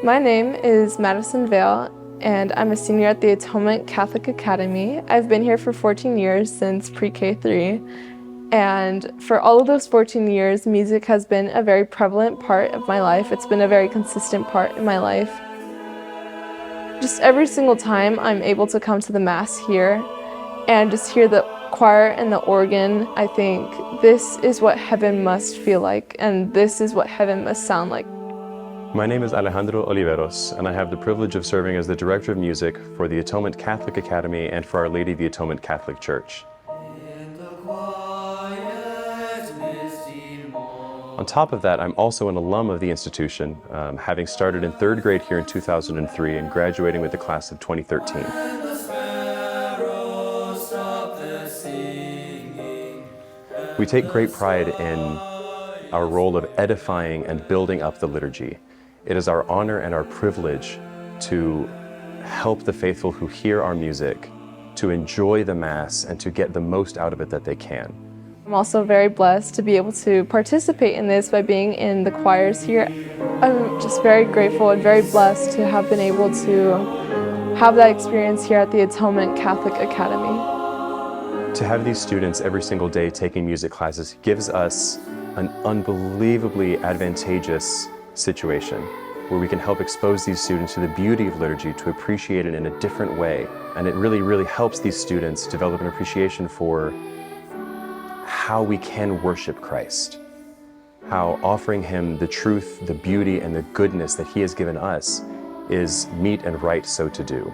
My name is Madison Vale, and I'm a senior at the Atonement Catholic Academy. I've been here for 14 years since pre-K 3, and for all of those 14 years, music has been a very prevalent part of my life. It's been a very consistent part in my life. Just every single time I'm able to come to the Mass here and just hear the choir and the organ, I think this is what heaven must feel like, and this is what heaven must sound like. My name is Alejandro Oliveros, and I have the privilege of serving as the Director of Music for the Atonement Catholic Academy and for Our Lady of the Atonement Catholic Church. On top of that, I'm also an alum of the institution, having started in 3rd grade here in 2003 and graduating with the class of 2013. We take great pride in our role of edifying and building up the liturgy. It is our honor and our privilege to help the faithful who hear our music to enjoy the Mass and to get the most out of it that they can. I'm also very blessed to be able to participate in this by being in the choirs here. I'm just very grateful and very blessed to have been able to have that experience here at the Atonement Catholic Academy. To have these students every single day taking music classes gives us an unbelievably advantageous situation where we can help expose these students to the beauty of liturgy, to appreciate it in a different way. And it really helps these students develop an appreciation for how we can worship Christ, how offering Him the truth, the beauty, and the goodness that He has given us is meet and right so to do.